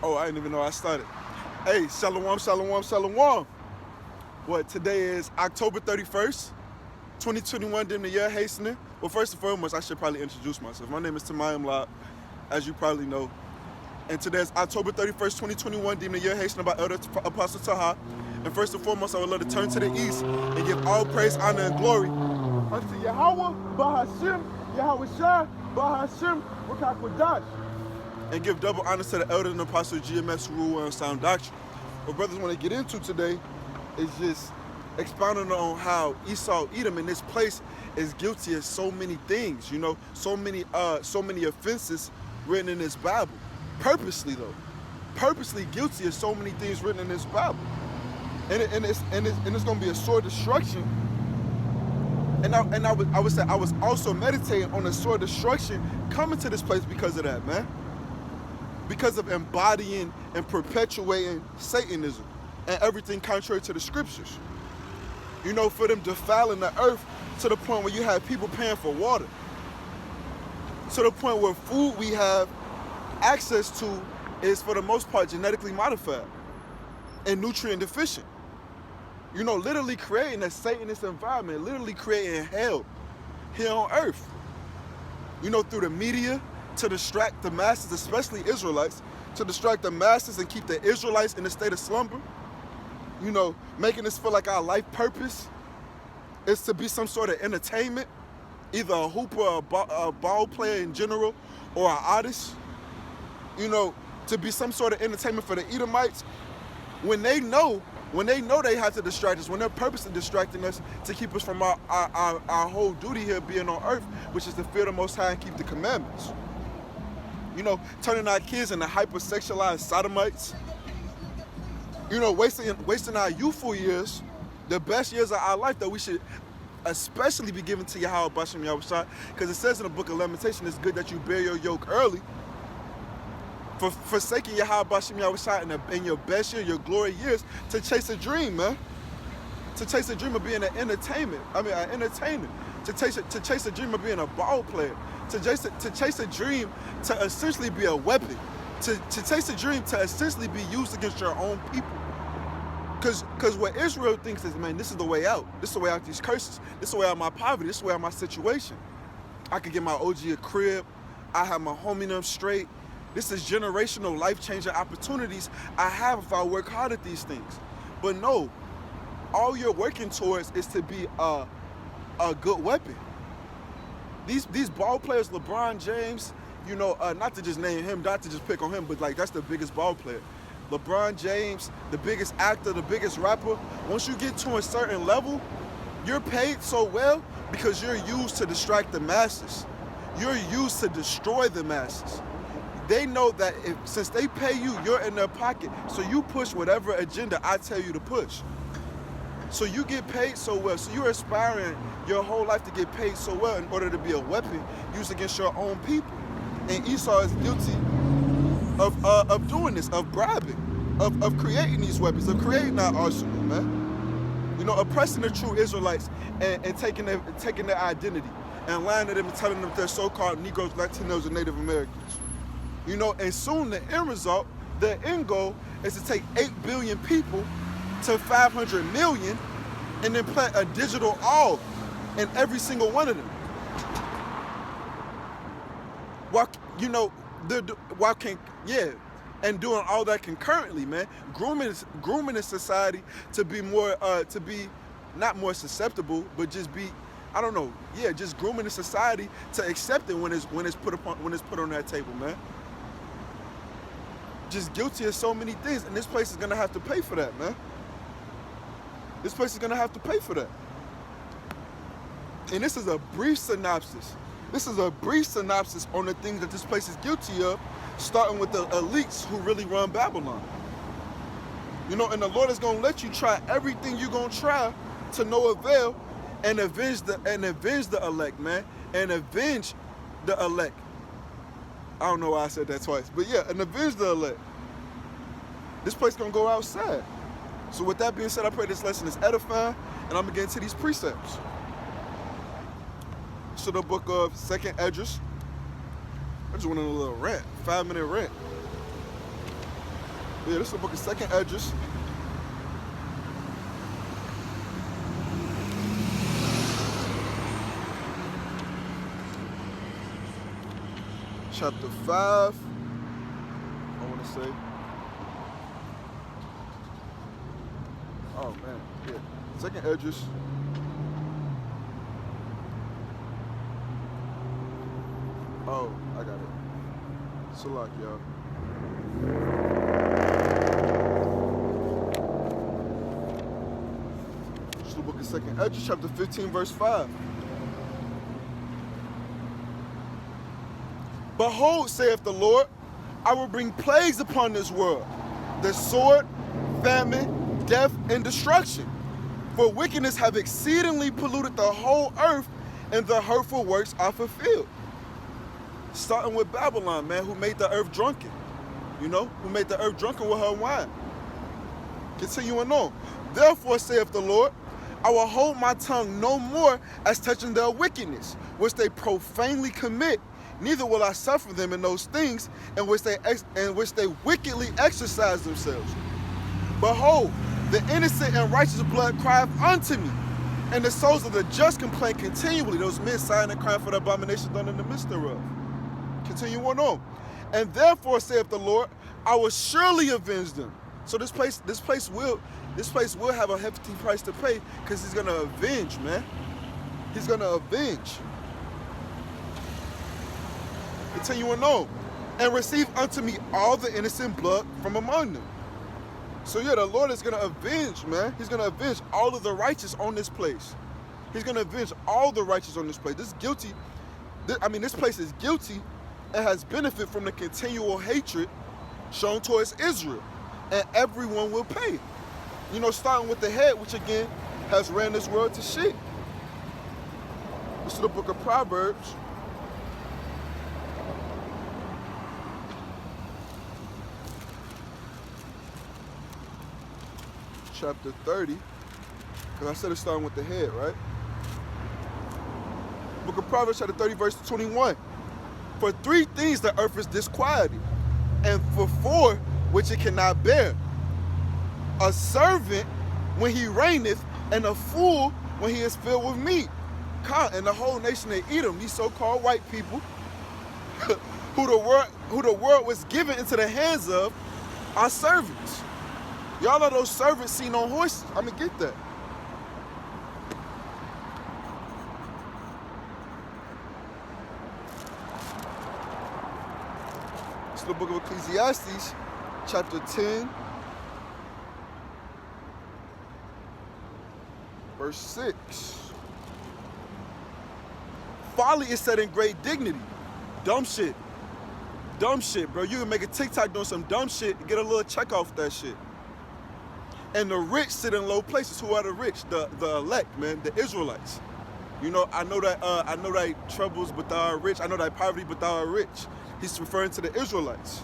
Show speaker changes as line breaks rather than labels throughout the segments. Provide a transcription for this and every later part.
Oh, I didn't even know I started. Hey, shalom, shalom, shalom. What, today is October 31st, 2021, dim the year hastening. Well, first and foremost, I should probably introduce myself. My name is Tamayim Lab, as you probably know. And today is October 31st, 2021, dim the year hastening by Elder Apostle Taha. And first and foremost, I would love to turn to the east and give all praise, honor, and glory unto Yahweh, Bahashim, Yahweh Shah, Bahashim, Rakakwadash. And give double honor to the elder and apostle GMS rule and sound doctrine. What brothers want to get into today is just expounding on how Esau Edom in this place is guilty of so many things, you know, so many offenses written in this Bible. Purposely though. Purposely guilty of so many things written in this Bible. And it's gonna be a sore destruction. And I would say I was also meditating on a sore destruction coming to this place because of that, man. Because of embodying and perpetuating Satanism and everything contrary to the scriptures. You know, for them defiling the earth to the point where you have people paying for water. To the point where food we have access to is for the most part genetically modified and nutrient deficient. You know, literally creating a Satanist environment, literally creating hell here on earth. You know, through the media, to distract the masses, especially Israelites, to distract the masses and keep the Israelites in a state of slumber. You know, making us feel like our life purpose is to be some sort of entertainment, either a hooper, a ball player in general, or an artist. You know, to be some sort of entertainment for the Edomites, when they know they have to distract us, when they're purposely distracting us to keep us from our whole duty here being on earth, which is to fear the Most High and keep the commandments. You know, turning our kids into hypersexualized sodomites. You know, wasting our youthful years, the best years of our life that we should especially be given to Yahweh Bashem Yahushua, because it says in the book of Lamentation, it's good that you bear your yoke early. For forsaking Yahweh Bashem Yahushua in your best year, your glory years, to chase a dream, man. To chase a dream of being an entertainer. To chase a dream of being a ball player. To chase a dream to essentially be a weapon. To chase a dream to essentially be used against your own people. Because what Israel thinks is, man, this is the way out. This is the way out these curses. This is the way out of my poverty. This is the way out of my situation. I could get my OG a crib. I have my homie them straight. This is generational life-changing opportunities I have if I work hard at these things. But no, all you're working towards is to be a good weapon. These ball players, LeBron James, you know, not to just name him, not to just pick on him, but like that's the biggest ball player. LeBron James, the biggest actor, the biggest rapper. Once you get to a certain level, you're paid so well because you're used to distract the masses. You're used to destroy the masses. They know that since they pay you, you're in their pocket. So you push whatever agenda I tell you to push. So you get paid so well. So you're aspiring your whole life to get paid so well in order to be a weapon used against your own people. And Esau is guilty of doing this, of bribing, of creating these weapons, of creating that arsenal, man. You know, oppressing the true Israelites and taking their identity and lying to them and telling them they're so-called Negroes, Latinos, and Native Americans. You know, and soon the end result, the end goal is to take 8 billion people to 500 million and then plant a digital all in every single one of them. And doing all that concurrently, man. Grooming the society to be more, not more susceptible, but just be, I don't know, yeah, just grooming the society to accept it when it's put on that table, man. Just guilty of so many things, and this place is gonna have to pay for that, man. This place is gonna have to pay for that. And this is a brief synopsis. This is a brief synopsis on the things that this place is guilty of, starting with the elites who really run Babylon. You know, and the Lord is gonna let you try everything you're gonna try to no avail, and avenge the elect, man, and avenge the elect. I don't know why I said that twice, but yeah, and avenge the elect. This place gonna go outside. So with that being said, I pray this lesson is edifying, and I'm gonna get into these precepts. So the book of 2nd Esdras. I just went on a little rant, 5-minute rant. Yeah, this is the book of 2nd Esdras. Chapter 5, I want to say. Oh man, yeah. 2nd Esdras. Oh, I got it. Salak, y'all. This is the book of 2nd Esdras, chapter 15, verse 5. Behold, saith the Lord, I will bring plagues upon this world, the sword, famine, death, and destruction. For wickedness have exceedingly polluted the whole earth, and the hurtful works are fulfilled. Starting with Babylon, man, who made the earth drunken. You know, who made the earth drunken with her wine. Continuing on. Therefore, saith the Lord, I will hold my tongue no more as touching their wickedness, which they profanely commit. Neither will I suffer them in those things in which they wickedly exercise themselves. Behold, the innocent and righteous blood crieth unto me, and the souls of the just complain continually. Those men sighing and crying for the abomination done in the midst thereof. Continue on. And therefore, saith the Lord, I will surely avenge them. So this place will have a hefty price to pay, because he's gonna avenge, man. He's gonna avenge. Continuing on, and receive unto me all the innocent blood from among them. So yeah, the Lord is gonna avenge, man. He's gonna avenge all of the righteous on this place. He's gonna avenge all the righteous on this place. This place is guilty and has benefit from the continual hatred shown towards Israel, and everyone will pay. You know, starting with the head, which again has ran this world to shit. This is the book of Proverbs. Chapter 30, because I said it's starting with the head, right? Book of Proverbs, chapter 30, verse 21. For 3 things the earth is disquieted, and for 4 which it cannot bear. A servant when he reigneth, and a fool when he is filled with meat. And the whole nation of Edom, these so-called white people, who the world was given into the hands of, are servants. Y'all are those servants seen on horses. I mean, get that. It's the book of Ecclesiastes, chapter 10, verse 6. Folly is set in great dignity. Dumb shit. Dumb shit, bro. You can make a TikTok doing some dumb shit and get a little check off that shit. And the rich sit in low places. Who are the rich? The elect, man, the Israelites. You know, I know that troubles, but thou art rich. I know that poverty, but thou art rich. He's referring to the Israelites.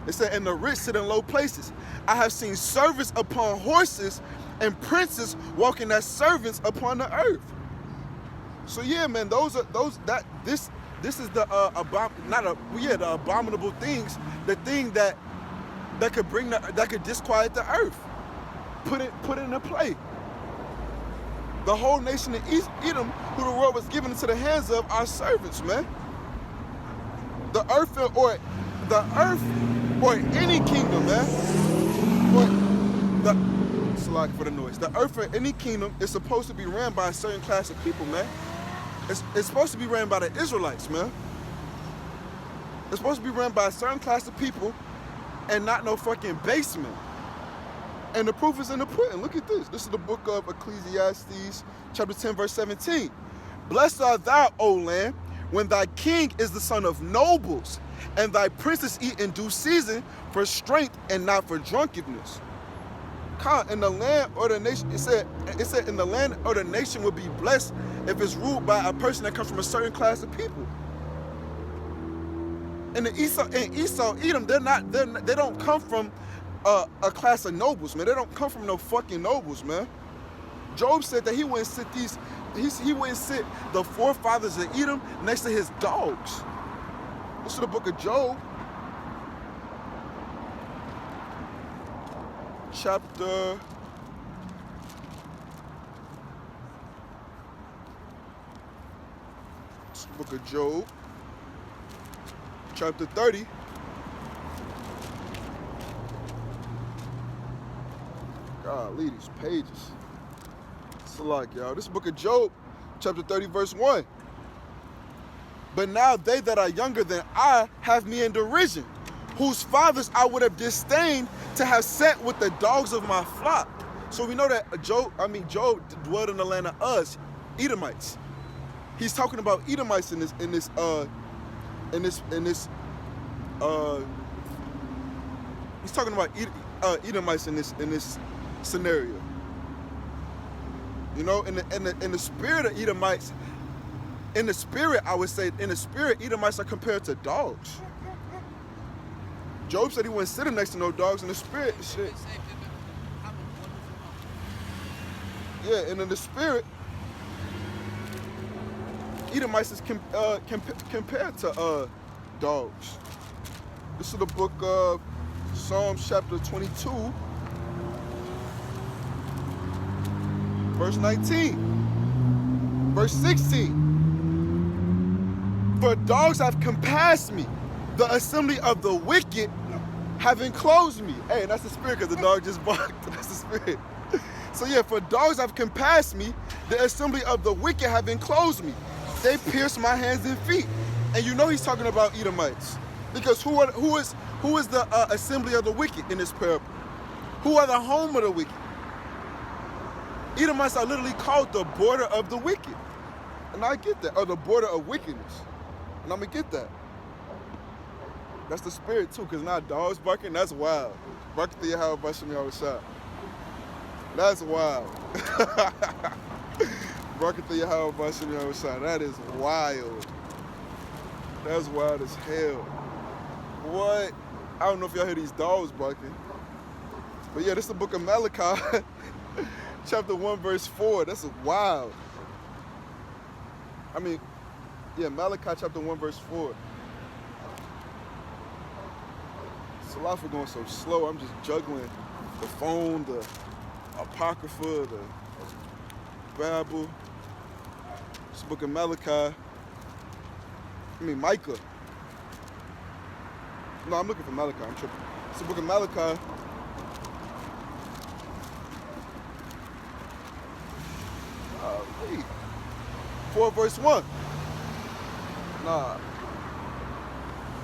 It said, and the rich sit in low places. I have seen servants upon horses and princes walking as servants upon the earth. So yeah, man, this is the the abominable things, the thing that could disquiet the earth. Put it into play. The whole nation of Edom, who the world was given into the hands of, are servants, man. The earth or any kingdom, man. For the noise. The earth or any kingdom is supposed to be ran by a certain class of people, man. It's supposed to be ran by the Israelites, man. It's supposed to be ran by a certain class of people and not no fucking basement. And the proof is in the pudding. Look at this. This is the book of Ecclesiastes, chapter 10, verse 17. Blessed art thou, O land, when thy king is the son of nobles, and thy princes eat in due season for strength and not for drunkenness. In the land or the nation, it said in the land or the nation would be blessed if it's ruled by a person that comes from a certain class of people. And Esau, Edom, they don't come from a class of nobles, man. They don't come from no fucking nobles, man. Job said that he wouldn't sit the forefathers of Edom next to his dogs. This is the book of Job. chapter. It's the book of Job, chapter 30. Golly, these pages. It's like, y'all. This book of Job, chapter 30, verse 1. But now they that are younger than I have me in derision, whose fathers I would have disdained to have set with the dogs of my flock. So we know that Job dwelled in the land of Uz, Edomites. He's talking about Edomites in this he's talking about Edomites in this scenario. You know, in the spirit of Edomites, in the spirit, I would say, in the spirit, Edomites are compared to dogs. Job said he wasn't sitting next to no dogs. In the spirit, shit. Yeah, and in the spirit, Edomites is compared to dogs. This is the book of Psalms chapter 22, verse 19, verse 16. For dogs have compassed me, the assembly of the wicked have enclosed me. Hey, that's the spirit, because the dog just barked. That's the spirit. So yeah, for dogs have compassed me, the assembly of the wicked have enclosed me. They pierced my hands and feet. And you know he's talking about Edomites. Because who is the assembly of the wicked in this parable? Who are the home of the wicked? Edomites are literally called the border of the wicked. And I get that. Or the border of wickedness. And I'm going to get that. That's the spirit too, because now dogs barking, that's wild. Barking through your house, busting me on the shot. That's wild. Barking through your house, busting me on the shot. That is wild. That's wild as hell. What? I don't know if y'all hear these dogs barking. But yeah, this is the book of Malachi, chapter 1, verse 4. That's wild. I mean, yeah, Malachi chapter 1, verse 4. Salafa going so slow, I'm just juggling the phone, the Apocrypha, the Bible. It's the book of Malachi. Micah. No, I'm looking for Malachi, I'm tripping. It's the book of Malachi. Wait. 4 verse 1. Nah.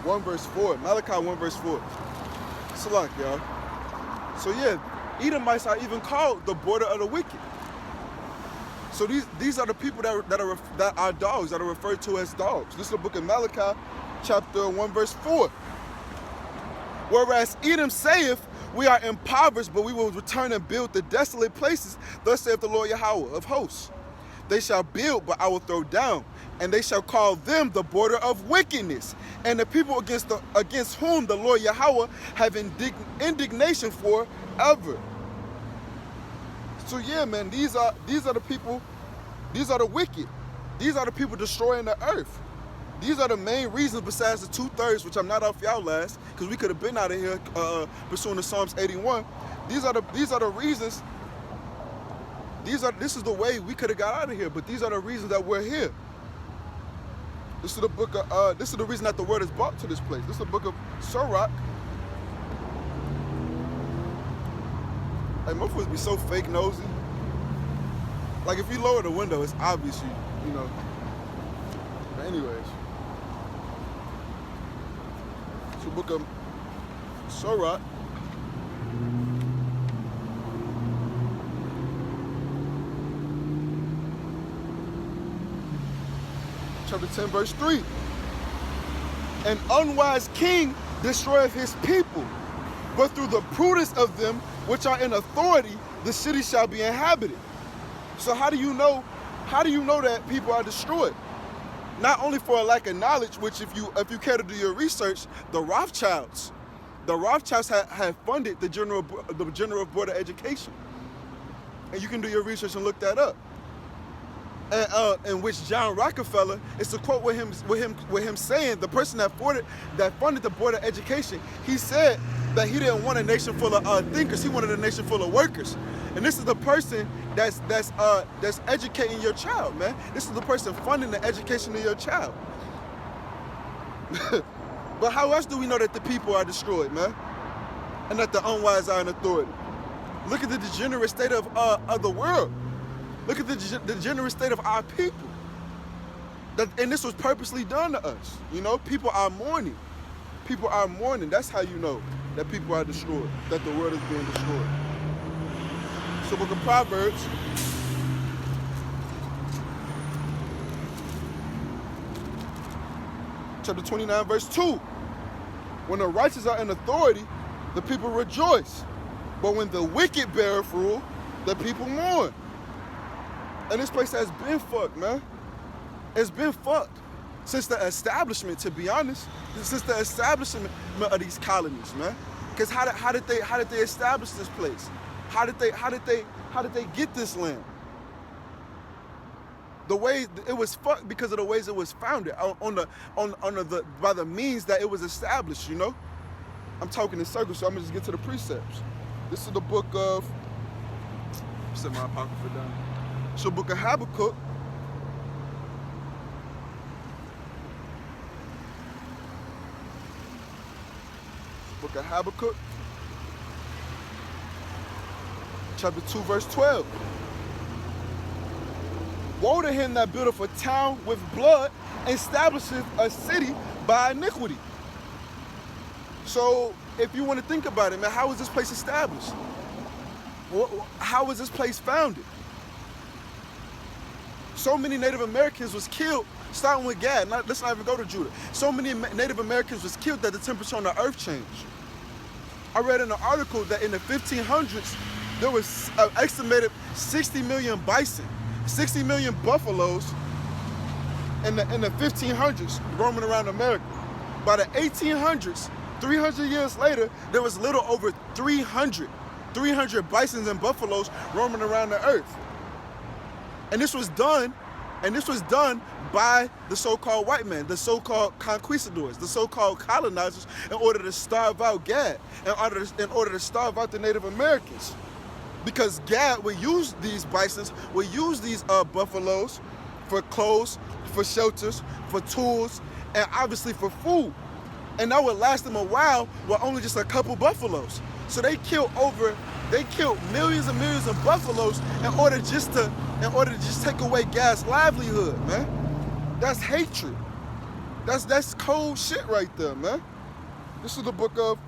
1 verse 4. Malachi 1 verse 4. Salak, y'all. So yeah, Edomites are even called the border of the wicked. So these are the people that are dogs, that are referred to as dogs. This is the book of Malachi, chapter 1 verse 4. Whereas Edom saith, we are impoverished, but we will return and build the desolate places. Thus saith the Lord Yahweh of hosts. They shall build, but I will throw down, and they shall call them the border of wickedness, and the people against whom the Lord Yahweh have indignation forever. So yeah, man, these are the people, these are the wicked. These are the people destroying the earth. These are the main reasons, besides the 2/3, which I'm not off y'all last, because we could have been out of here pursuing the Psalms 81. These are the reasons. This is the way we could have got out of here, but these are the reasons that we're here. This is the book of this is the reason that the word is brought to this place. This is the book of Sirach. Hey, motherfuckers be so fake nosy. Like if you lower the window, it's obvious you know. But anyways. It's the book of Sirach. Chapter 10, verse 3. An unwise king destroyeth his people, but through the prudence of them which are in authority, the city shall be inhabited. So how do you know that people are destroyed? Not only for a lack of knowledge, which if you care to do your research, the Rothschilds have funded the General Board of Education. And you can do your research and look that up. in which John Rockefeller, it's a quote with him saying, the person that funded the board of education, he said that he didn't want a nation full of thinkers, he wanted a nation full of workers. And this is the person that's educating your child, man. This is the person funding the education of your child. But how else do we know that the people are destroyed, man? And that the unwise are in authority? Look at the degenerate state of the world. Look at the degenerate state of our people. And this was purposely done to us. You know, people are mourning. People are mourning. That's how you know that people are destroyed, that the world is being destroyed. So book of Proverbs, chapter 29, verse 2. When the righteous are in authority, the people rejoice. But when the wicked beareth rule, the people mourn. And this place has been fucked, man. It's been fucked since the establishment, to be honest. Since the establishment of these colonies, man. Because how did they establish this place? How did they get this land? The way it was fucked because of the ways it was founded by the means that it was established, you know? I'm talking in circles, so I'm gonna just get to the precepts. This is the book of, set my apocrypha down. So book of Habakkuk. Book of Habakkuk, chapter 2, verse 12. Woe to him that buildeth a town with blood, and establisheth a city by iniquity. So, if you want to think about it, man, how was this place established? How was this place founded? So many Native Americans was killed, starting with Gad. Let's not even go to Judah. So many Native Americans was killed that the temperature on the earth changed. I read in an article that in the 1500s, there was an estimated 60 million bison, 60 million buffaloes in the 1500s roaming around America. By the 1800s, 300 years later, there was little over 300 bisons and buffaloes roaming around the earth. And this was done by the so-called white man, the so-called conquistadors, the so-called colonizers, in order to starve out Gad, in order to starve out the Native Americans. Because Gad would use these bisons, would use these buffaloes for clothes, for shelters, for tools, and obviously for food. And that would last them a while with only just a couple buffaloes. So they killed millions and millions of buffaloes in order to just take away Gad's livelihood, man. That's hatred. That's cold shit right there, man. This is the book of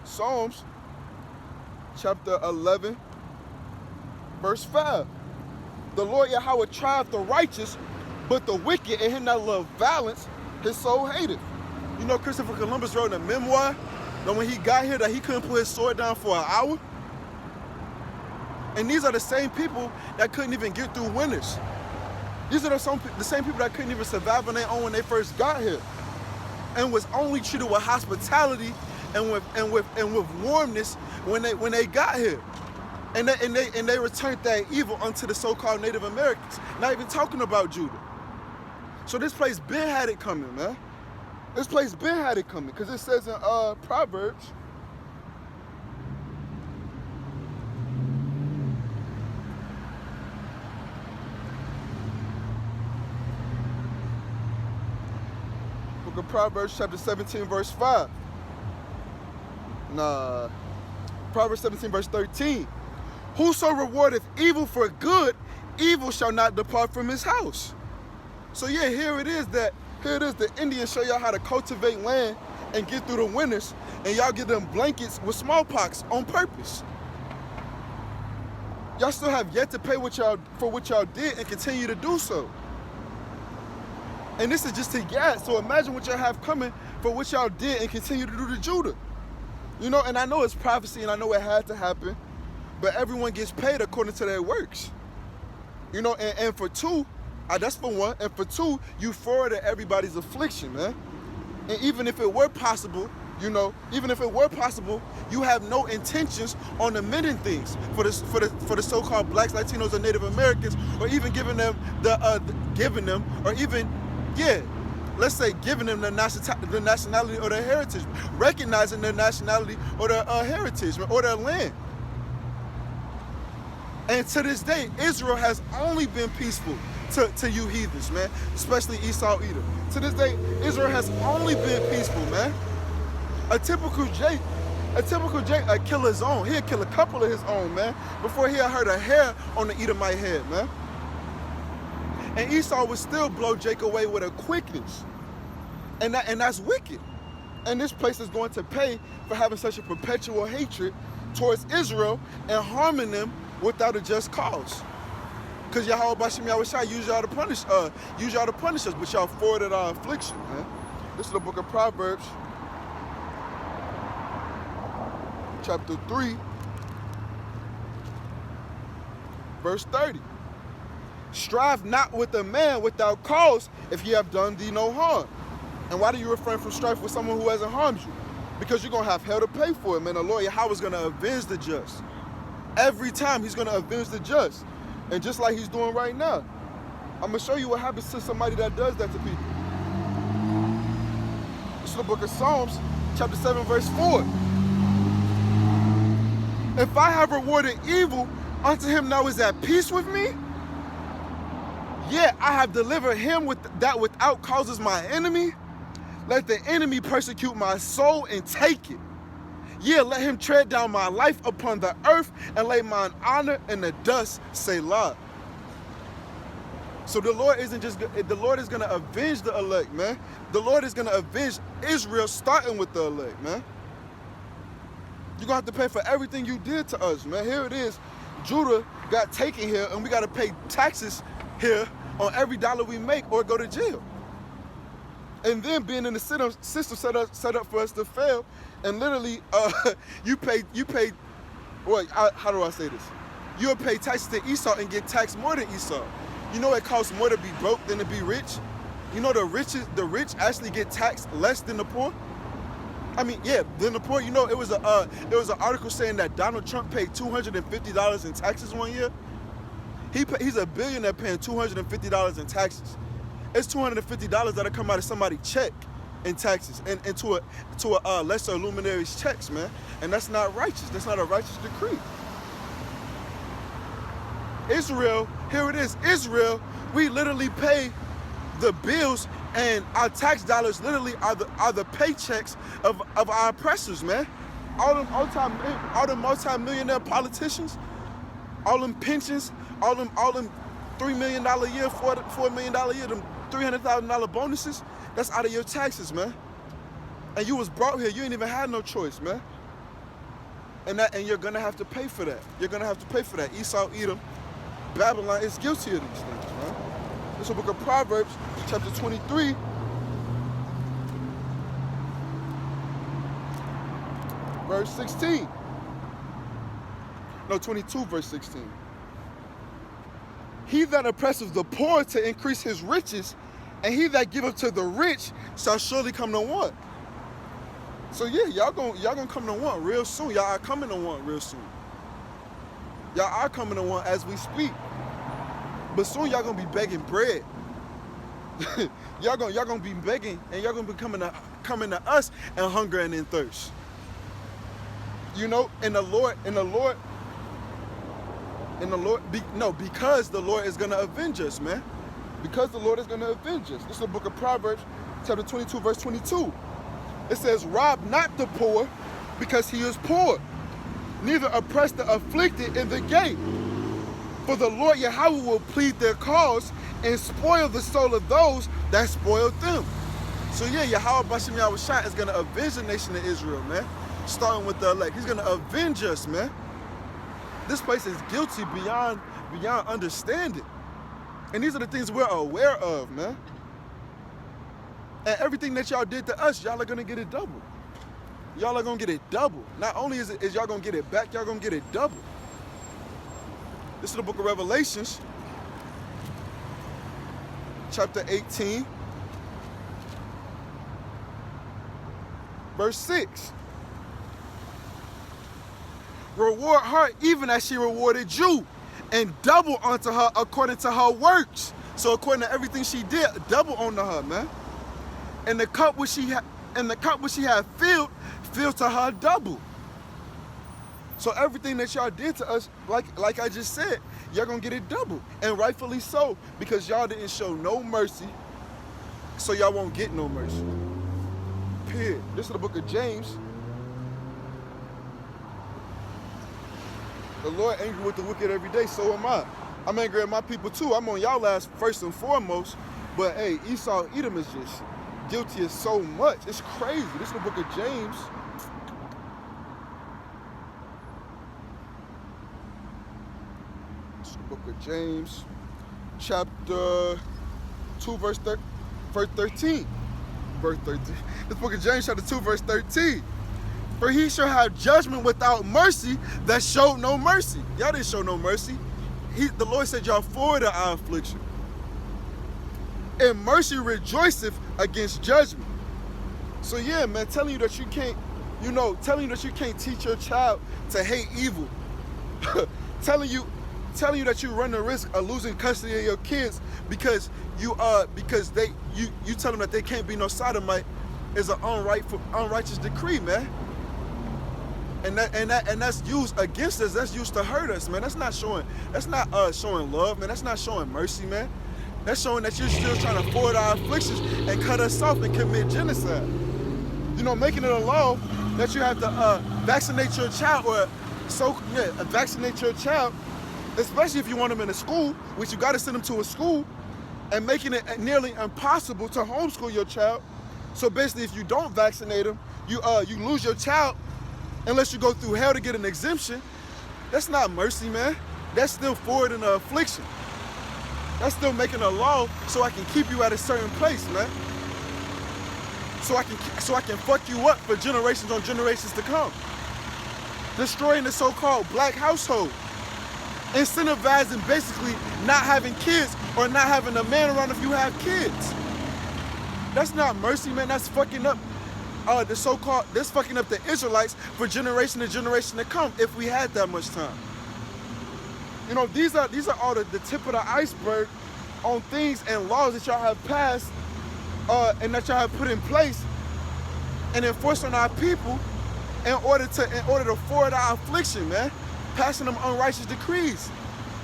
Psalms, chapter 11, verse 5. The Lord Yahweh trieth the righteous, but the wicked and him that love violence, his soul hateth. You know, Christopher Columbus wrote in a memoir that when he got here that he couldn't put his sword down for an hour. And these are the same people that couldn't even get through winters. These are the same people that couldn't even survive on their own when they first got here, and was only treated with hospitality and with warmness when they got here. And they returned that evil unto the so-called Native Americans. Not even talking about Judah. So this place been had it coming, man. This place been had it coming, because it says in Proverbs, book of Proverbs chapter 17 verse 5. Proverbs 17 verse 13. Whoso rewardeth evil for good, evil shall not depart from his house. So yeah, here it is, the Indians show y'all how to cultivate land and get through the winters, and y'all give them blankets with smallpox on purpose. Y'all still have yet to pay for what y'all did and continue to do so. And this is just to Gad, so imagine what y'all have coming for what y'all did and continue to do to Judah. You know, and I know it's prophecy and I know it had to happen, but everyone gets paid according to their works. You know, and for two, that's for one, and for two, you forwarded everybody's affliction, man. And even if it were possible You know, even if it were possible, you have no intentions on amending things for the so-called blacks, Latinos, or Native Americans, or even giving them let's say giving them the nationality or their heritage, recognizing their nationality or their heritage or their land. And to this day, Israel has only been peaceful to you heathens, man, especially Esau Edom. To this day, Israel has only been peaceful, man. A typical Jake kill his own. He'll kill a couple of his own, man, before he'll hurt a hair on the Edomite head, man. And Esau would still blow Jake away with a quickness. And that's wicked. And this place is going to pay for having such a perpetual hatred towards Israel and harming them without a just cause. Because Yahweh Bashim Yahushua use y'all to punish us, but y'all forwarded our affliction, man. This is the book of Proverbs, chapter 3, verse 30. Strive not with a man without cause if he have done thee no harm. And why do you refrain from strife with someone who hasn't harmed you? Because you're going to have hell to pay for it, man. The Lord Yahweh is going to avenge the just. Every time he's going to avenge the just. And just like he's doing right now. I'm going to show you what happens to somebody that does that to people. This is the book of Psalms, chapter 7, verse 4. If I have rewarded evil, unto him now is at peace with me. Yeah, I have delivered him with that without causes my enemy. Let the enemy persecute my soul and take it. Yeah, let him tread down my life upon the earth and lay mine honor in the dust, Selah. So the Lord is going to avenge the elect, man. The Lord is going to avenge Israel, starting with the elect, man. You're going to have to pay for everything you did to us, man. Here it is. Judah got taken here, and we got to pay taxes here on every dollar we make or go to jail. And then being in the system set up for us to fail, and literally, you pay. Well, how do I say this? You'll pay taxes to Esau and get taxed more than Esau. You know it costs more to be broke than to be rich. You know the rich actually get taxed less than the poor. I mean, yeah, than the poor. You know, it was an article saying that Donald Trump paid $250 in taxes one year. He's a billionaire paying $250 in taxes. It's $250 that'll come out of somebody's check in taxes and to a lesser luminary's checks, man. And that's not righteous. That's not a righteous decree. Israel, here it is. Israel, we literally pay the bills, and our tax dollars literally are the paychecks of our oppressors, man. All them multi-millionaire politicians, all them pensions, all them $3 million a year, $4 million a year, them $300,000 bonuses, that's out of your taxes, man. And you was brought here, you ain't even had no choice, man. And you're gonna have to pay for that. You're gonna have to pay for that. Esau, Edom, Babylon is guilty of these things, man. This is the book of Proverbs, chapter 23, verse 16. No, 22, verse 16. He that oppresseth the poor to increase his riches, and he that giveth to the rich shall surely come to want. So yeah, y'all gonna come to want real soon. Y'all are coming to want real soon. Y'all are coming to want as we speak. But soon y'all gonna be begging bread. y'all gonna be begging, and y'all gonna be coming to us and hunger and in thirst. You know, because the Lord is gonna avenge us, man. Because the Lord is gonna avenge us. This is the book of Proverbs, chapter 22, verse 22. It says, rob not the poor because he is poor, neither oppress the afflicted in the gate. For the Lord Yahweh will plead their cause and spoil the soul of those that spoiled them. So yeah, Yahweh Bashim Yahushua is going to avenge the nation of Israel, man. Starting with the elect. He's going to avenge us, man. This place is guilty beyond understanding. And these are the things we're aware of, man. And everything that y'all did to us, y'all are going to get it double. Y'all are going to get it double. Not only is y'all going to get it back, y'all going to get it double. This is the book of Revelations, chapter 18, Verse 6. Reward her even as she rewarded you, and double unto her according to her works. So according to everything she did, double unto her, man. And the cup which she had filled to her double. So everything that y'all did to us, like I just said, y'all gonna get it double. And rightfully so, because y'all didn't show no mercy, so y'all won't get no mercy. Period. This is the book of James. The Lord angry with the wicked every day, so am I. I'm angry at my people too. I'm on y'all last first and foremost. But hey, Esau, Edom is just guilty of so much. It's crazy. This is the book of James. This is the book of James, chapter 2, verse 13. Verse 13. This book of James, chapter 2, verse 13. For he shall have judgment without mercy that showed no mercy. Y'all didn't show no mercy. The Lord said y'all forwarded our affliction. And mercy rejoiceth against judgment. So yeah, man, telling you that you can't, telling you that you can't teach your child to hate evil. telling you that you run the risk of losing custody of your kids because you tell them that they can't be no sodomite is an unrighteous decree, man. And that's used against us. That's used to hurt us, man. That's not showing love, man. That's not showing mercy, man. That's showing that you're still trying to forward our afflictions and cut us off and commit genocide. Making it a law that you have to vaccinate your child vaccinate your child, especially if you want them in a school, which you got to send them to a school, and making it nearly impossible to homeschool your child. So basically, if you don't vaccinate them, you lose your child unless you go through hell to get an exemption. That's not mercy, man. That's still forwarding the affliction. That's still making a law so I can keep you at a certain place, man. So I can fuck you up for generations on generations to come. Destroying the so-called black household. Incentivizing basically not having kids or not having a man around if you have kids. That's not mercy, man. That's fucking up that's fucking up the Israelites for generation to generation to come if we had that much time. These are all the tip of the iceberg on things and laws that y'all have passed and that y'all have put in place and enforced on our people in order to forward our affliction, man. Passing them unrighteous decrees.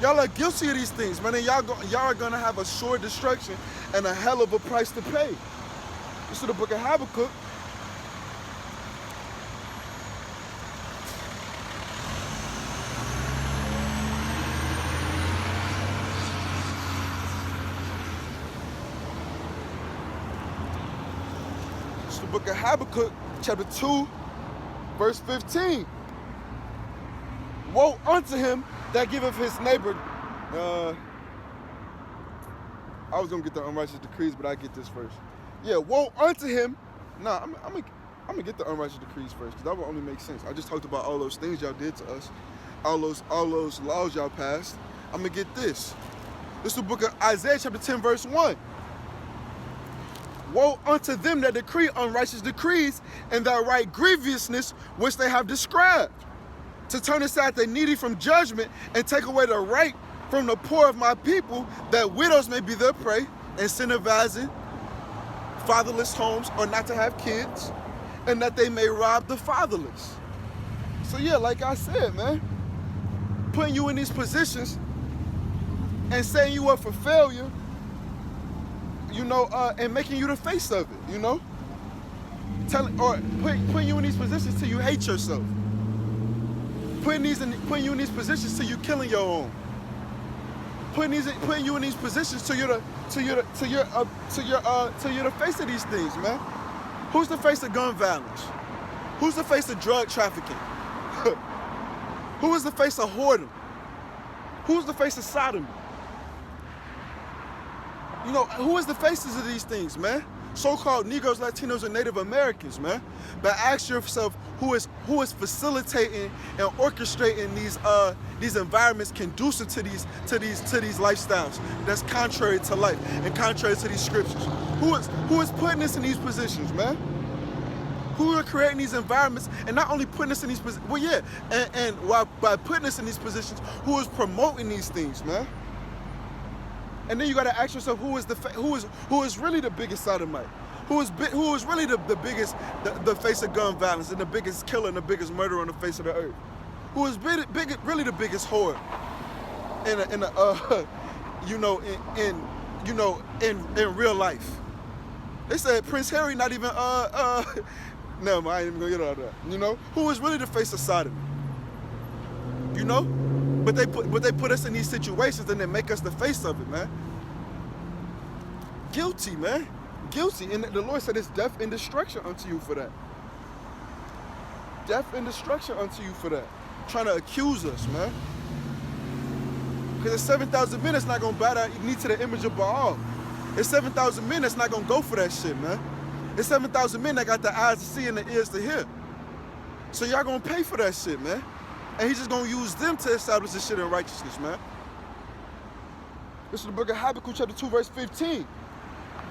Y'all are guilty of these things, man, and y'all are gonna have a sure destruction and a hell of a price to pay. This is the book of Habakkuk. Book of Habakkuk, chapter 2, verse 15. Woe unto him that giveth his neighbor. I was gonna get the unrighteous decrees, but I get this first. Yeah, woe unto him. Nah, I'm gonna get the unrighteous decrees first, because that will only make sense. I just talked about all those things y'all did to us, all those laws y'all passed. I'm gonna get this. This is the book of Isaiah, chapter 10, verse 1. Woe unto them that decree unrighteous decrees and that write grievousness which they have described, to turn aside the needy from judgment and take away the right from the poor of my people, that widows may be their prey, incentivizing fatherless homes or not to have kids, and that they may rob the fatherless. So yeah, like I said, man, putting you in these positions and setting you up for failure, and making you the face of it, putting you in these positions till you hate yourself. Putting you in these positions till you killing your own. Putting you in these positions till you're the face of these things, man. Who's the face of gun violence? Who's the face of drug trafficking? Who is the face of whoredom? Who's the face of sodomy? Who is the faces of these things, man? So-called Negroes, Latinos, and Native Americans, man. But ask yourself who is facilitating and orchestrating these environments conducive to these lifestyles that's contrary to life and contrary to these scriptures. Who is putting us in these positions, man? Who are creating these environments and not only putting us in these positions, well, yeah, and while by putting us in these positions, who is promoting these things, man? And then you got to ask yourself, who is really the biggest sodomite? Who is really the biggest, the face of gun violence and the biggest killer and the biggest murderer on the face of the earth? Who is really the biggest whore in real life? They said Prince Harry not even no, I ain't even gonna get all that. You know, who is really the face of sodomy? You know, but they put us in these situations and they make us the face of it, man. Guilty, man, guilty. And the Lord said it's death and destruction unto you for that. Death and destruction unto you for that. Trying to accuse us, man. Because it's 7,000 men that's not gonna bow that knee to the image of Baal. It's 7,000 men that's not gonna go for that shit, man. It's 7,000 men that got the eyes to see and the ears to hear. So y'all gonna pay for that shit, man. And he's just gonna use them to establish this shit in righteousness, man. This is the book of Habakkuk, chapter 2, verse 15.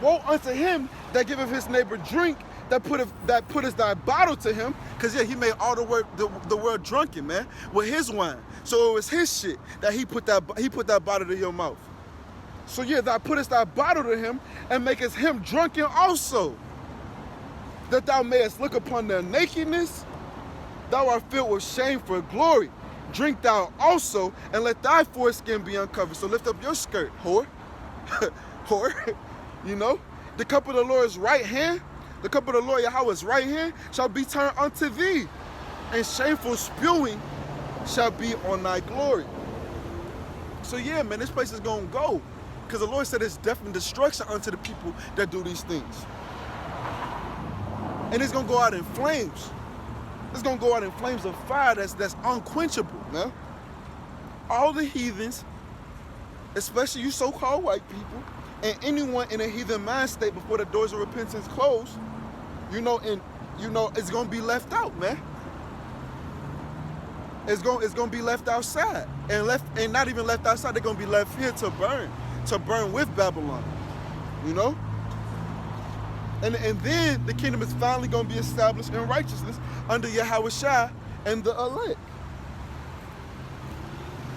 Woe unto him that giveth his neighbor drink, that putteth thy bottle to him, because yeah, he made all the world drunken, man, with his wine. So it was his shit that he put that bottle to your mouth. So yeah, thou puttest thy bottle to him, and makest him drunken also, that thou mayest look upon their nakedness. Thou art filled with shame for glory. Drink thou also, and let thy foreskin be uncovered. So lift up your skirt, whore. Whore. You know? The cup of the Lord's right hand, the cup of the Lord Yahweh's right hand, shall be turned unto thee, and shameful spewing shall be on thy glory. So yeah, man, this place is gonna go. Because the Lord said it's death and destruction unto the people that do these things. And it's gonna go out in flames. It's gonna go out in flames of fire that's unquenchable, man. All the heathens, especially you so-called white people, and anyone in a heathen mind state before the doors of repentance close, it's gonna be left out, man. It's gonna be left outside, and not even left outside. They're gonna be left here to burn with Babylon, you know. And then the kingdom is finally gonna be established in righteousness under Yahweh and the elect,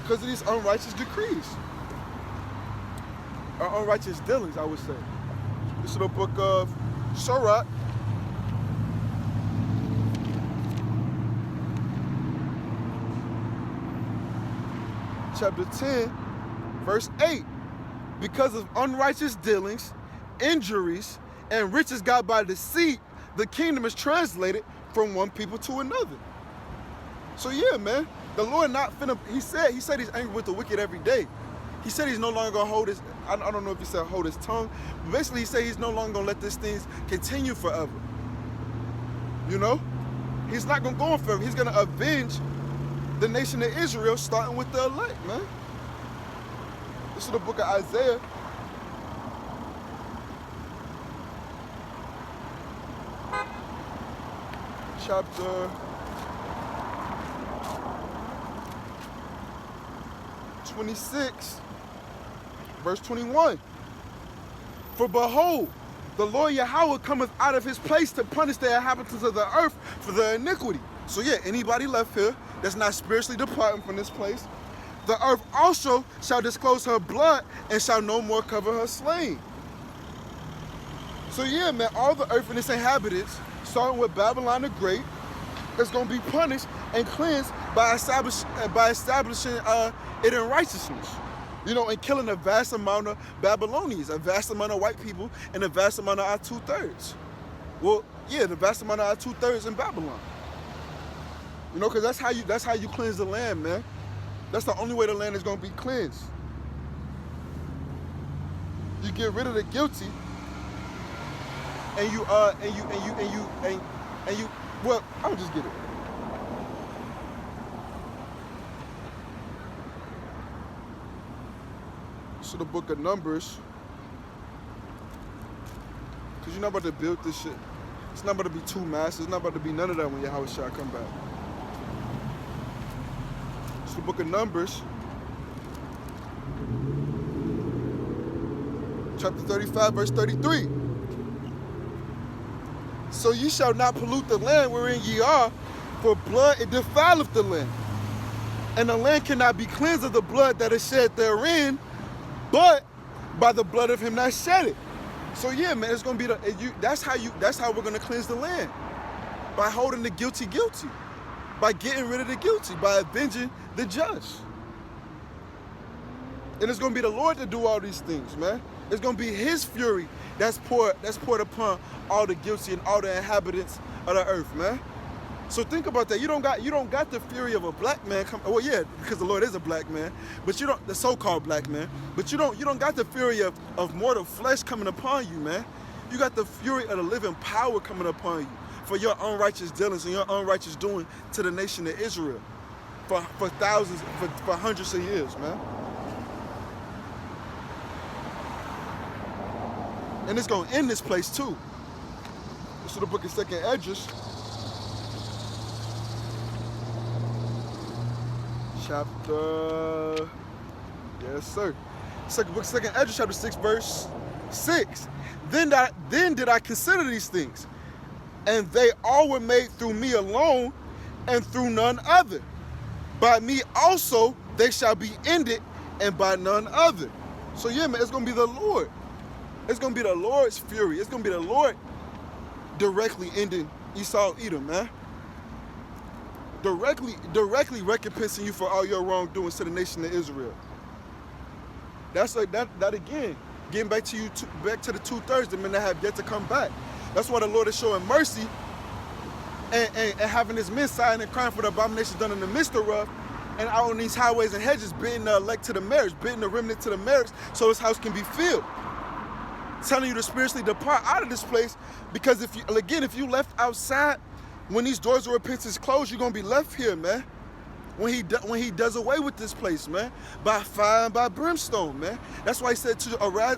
because of these unrighteous decrees. Or unrighteous dealings, I would say. This is the book of Sirach, chapter 10, verse 8. Because of unrighteous dealings, injuries, and riches got by deceit, the kingdom is translated from one people to another. So yeah, man, the Lord not finna, he said he's angry with the wicked every day. He said he's no longer gonna hold his, I don't know if he said hold his tongue, but basically he said he's no longer gonna let these things continue forever. You know? He's not gonna go on forever. He's gonna avenge the nation of Israel, starting with the elect, man. This is the book of Isaiah. Chapter 26, verse 21. For behold, the Lord Yahweh cometh out of his place to punish the inhabitants of the earth for their iniquity. So yeah, anybody left here that's not spiritually departing from this place, the earth also shall disclose her blood and shall no more cover her slain. So yeah, man, all the earth and its inhabitants, starting with Babylon the Great, is going to be punished and cleansed by establishing it in righteousness. You know, and killing a vast amount of Babylonians, a vast amount of white people, and a vast amount of our 2/3. Well, yeah, the vast amount of our 2/3 in Babylon. You know, because that's how you cleanse the land, man. That's the only way the land is going to be cleansed. You get rid of the guilty, and you well, I'll just get it. So the book of Numbers, because you're not about to build this shit. It's not about to be two masses. It's not about to be none of that when Yahweh shall come back. The book of Numbers, chapter 35, verse 33. So ye shall not pollute the land wherein ye are, for blood it defileth the land. And the land cannot be cleansed of the blood that is shed therein, but by the blood of him that shed it. So yeah, man, it's gonna be that's how we're gonna cleanse the land. By holding the guilty guilty. By getting rid of the guilty, by avenging the just. And it's gonna be the Lord to do all these things, man. It's gonna be his fury that's poured upon all the guilty and all the inhabitants of the earth, man. So think about that. You don't got the fury of a black man well, yeah, because the Lord is a black man, but you don't, the so-called black man, but you don't got the fury of mortal flesh coming upon you, man. You got the fury of the living power coming upon you for your unrighteous dealings and your unrighteous doing to the nation of Israel for thousands, for hundreds of years, man. And it's gonna end this place too. This is the book of 2nd Esdras, chapter, yes sir. Book 2nd Esdras, chapter 6, verse 6. Then did I consider these things, and they all were made through me alone, and through none other. By me also they shall be ended, and by none other. So yeah, man, it's gonna be the Lord. It's gonna be the Lord's fury. It's gonna be the Lord directly ending Esau, Edom, man. Directly recompensing you for all your wrongdoings to the nation of Israel. That's like that again. Getting back to the 2/3, the men that have yet to come back. That's why the Lord is showing mercy and having his men sighing and crying for the abominations done in the midst thereof, and out on these highways and hedges, bidding the elect to the marriage, bidding the remnant to the marriage, so his house can be filled. Telling you to spiritually depart out of this place, because if you left outside when these doors of repentance closed, you're gonna be left here, man. When he does away with this place, man, by fire and by brimstone, man. That's why he said to arise.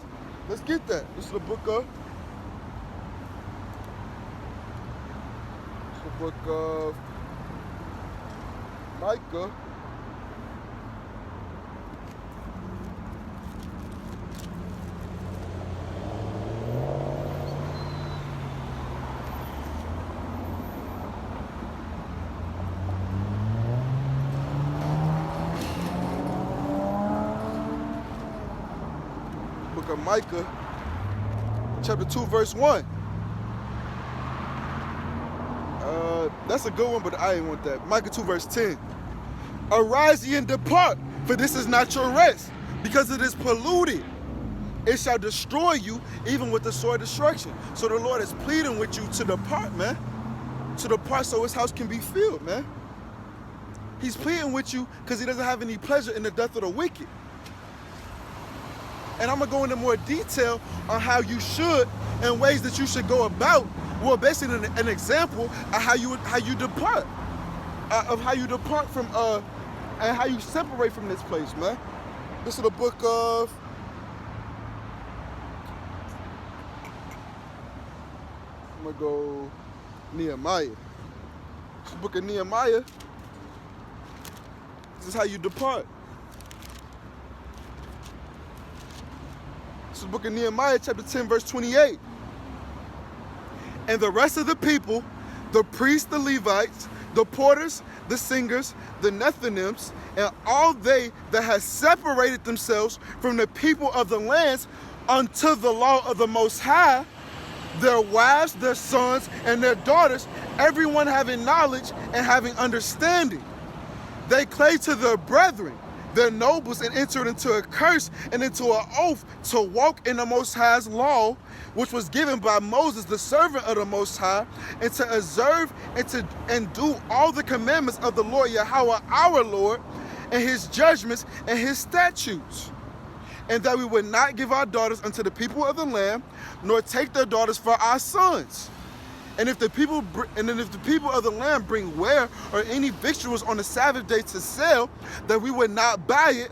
Let's get that. This is the book of Micah. Book of Micah, chapter 2, verse 1. That's a good one, but I ain't want that. Micah 2, verse 10. Arise ye and depart, for this is not your rest, because it is polluted. It shall destroy you, even with the sword of destruction. So the Lord is pleading with you to depart, man. To depart so his house can be filled, man. He's pleading with you because he doesn't have any pleasure in the death of the wicked. And I'm going to go into more detail on how you should and ways that you should go about. Well, basically an example of how you depart. Of how you depart from, and how you separate from this place, man. This is the book of, I'm going to go Nehemiah. This is the book of Nehemiah. This is how you depart. This is the book of Nehemiah, chapter 10, verse 28. And the rest of the people, the priests, the Levites, the porters, the singers, the Nethinims, and all they that have separated themselves from the people of the lands unto the law of the Most High, their wives, their sons, and their daughters, everyone having knowledge and having understanding. They clave to their brethren, their nobles, and entered into a curse and into an oath to walk in the Most High's law, which was given by Moses, the servant of the Most High, and to observe and do all the commandments of the Lord Yahweh our Lord, and his judgments and his statutes. And that we would not give our daughters unto the people of the land, nor take their daughters for our sons. And if the people of the land bring ware or any victuals on the Sabbath day to sell, that we would not buy it,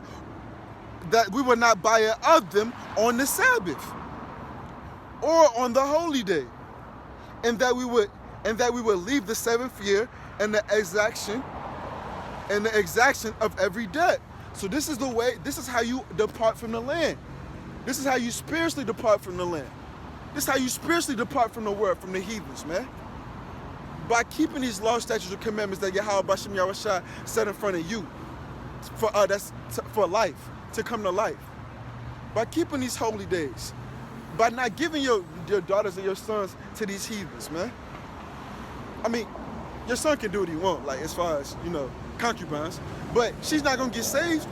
of them on the Sabbath or on the holy day, and that we would leave the 7th year and the exaction of every debt. So this is the way. This is how you depart from the land. This is how you spiritually depart from the land. This is how you spiritually depart from the world, from the heathens, man. By keeping these laws, statutes, and commandments that Yahweh Bashem Yahushua set in front of you for life, to come to life. By keeping these holy days. By not giving your daughters and your sons to these heathens, man. I mean, your son can do what he wants, like as far as, concubines, but she's not gonna get saved.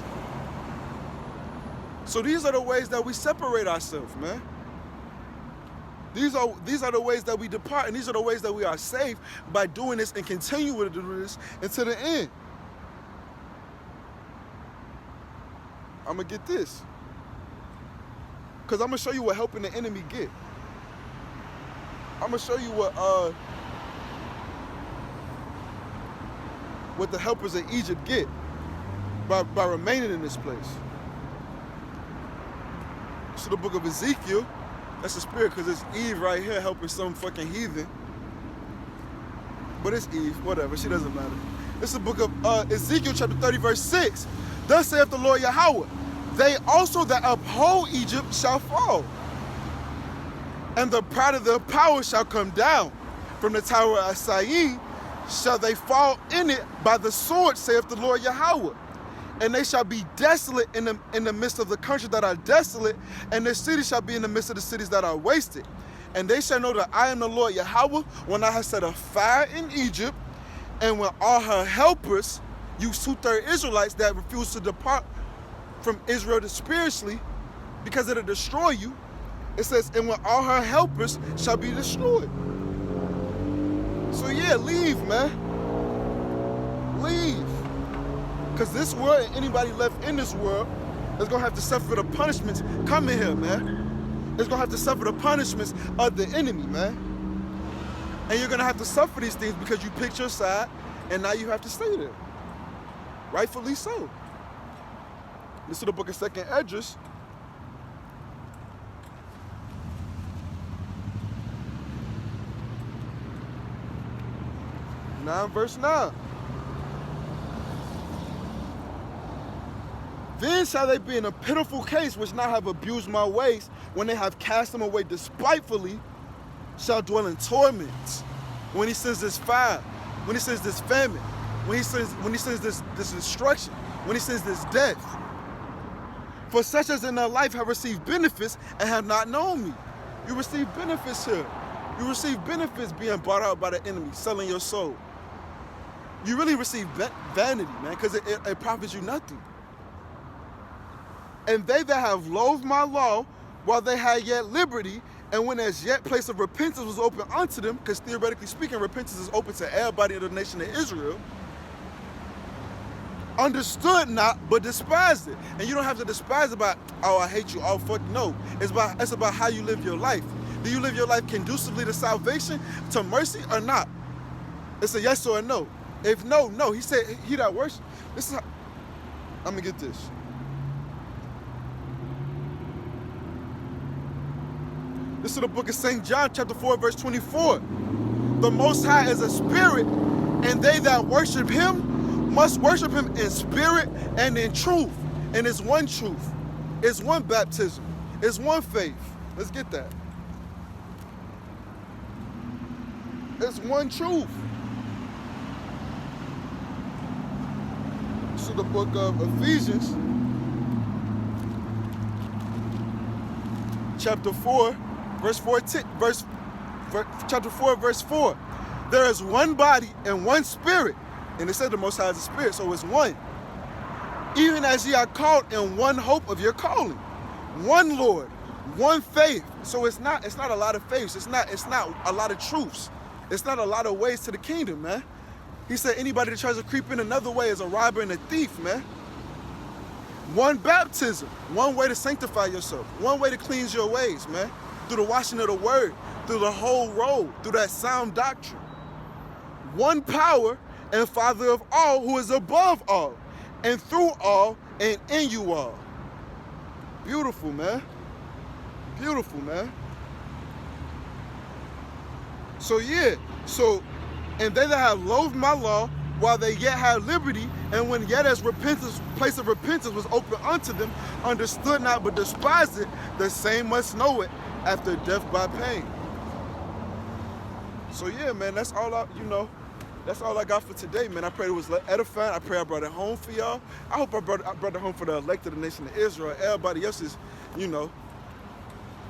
So these are the ways that we separate ourselves, man. These are the ways that we depart, and these are the ways that we are saved by doing this and continuing to do this until the end. I'm gonna get this. Because I'm gonna show you what helping the enemy get. I'm gonna show you what the helpers of Egypt get by remaining in this place. So the book of Ezekiel, that's the spirit, because it's Eve right here helping some fucking heathen. But it's Eve, whatever, she doesn't matter. It's the book of Ezekiel chapter 30 verse 6. Thus saith the Lord Yahweh, they also that uphold Egypt shall fall, and the pride of their power shall come down. From the tower of Asai shall they fall in it by the sword, saith the Lord Yahweh. And they shall be desolate in the midst of the country that are desolate, and their cities shall be in the midst of the cities that are wasted. And they shall know that I am the Lord Yahweh, when I have set a fire in Egypt, and when all her helpers, you 2/3 Israelites that refuse to depart from Israel spiritually, because it'll destroy you. It says, and when all her helpers shall be destroyed. So yeah, leave, man. Leave. Because this world and anybody left in this world is going to have to suffer the punishments coming here, man. It's going to have to suffer the punishments of the enemy, man. And you're going to have to suffer these things because you picked your side, and now you have to stay there. Rightfully so. This is the book of 2nd Esdras. Verse 9. Then shall they be in a pitiful case which now have abused my ways, when they have cast them away despitefully, shall dwell in torments. When he sends this fire, when he sends this famine, when he sends this destruction, when he sends this death. For such as in their life have received benefits and have not known me. You receive benefits here. You receive benefits being bought out by the enemy, selling your soul. You really receive vanity, man, because it profits you nothing. And they that have loathed my law, while they had yet liberty, and when as yet place of repentance was open unto them, because theoretically speaking, repentance is open to everybody in the nation of Israel, understood not, but despised it. And you don't have to despise about, oh, I hate you, oh, fuck, no. It's about how you live your life. Do you live your life conducively to salvation, to mercy, or not? It's a yes or a no. If no, no. He said, he that worships. This is how, I'm going to get this. This is the book of St. John, chapter 4, verse 24. The Most High is a spirit, and they that worship him must worship him in spirit and in truth. And it's one truth. It's one baptism. It's one faith. Let's get that. It's one truth. This is the book of Ephesians, chapter 4, verse 14, chapter 4, verse 4. There is one body and one spirit. And it said the Most High is a spirit, so it's one. Even as ye are called in one hope of your calling. One Lord, one faith. So it's not a lot of faiths. It's not a lot of truths. It's not a lot of ways to the kingdom, man. He said anybody that tries to creep in another way is a robber and a thief, man. One baptism, one way to sanctify yourself, one way to cleanse your ways, man. Through the washing of the word, through the whole road, through that sound doctrine. One power and Father of all, who is above all, and through all, and in you all. Beautiful, man. Beautiful, man. So yeah, and they that have loathed my law, while they yet had liberty, and when yet as place of repentance was open unto them, understood not but despised it, the same must know it, after death by pain. So yeah, man, that's all that's all I got for today, man. I pray it was edifying. I pray I brought it home for y'all. I hope I brought it home for the elect of the nation of Israel. Everybody else is,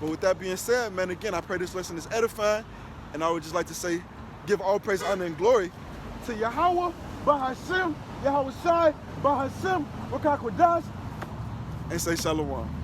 But with that being said, man, again, I pray this lesson is edifying. And I would just like to say, give all praise, honor, and glory to Yahweh, Bahashim, Yahweh Shai, Bahashim, Wakakwadash, and say Shalom.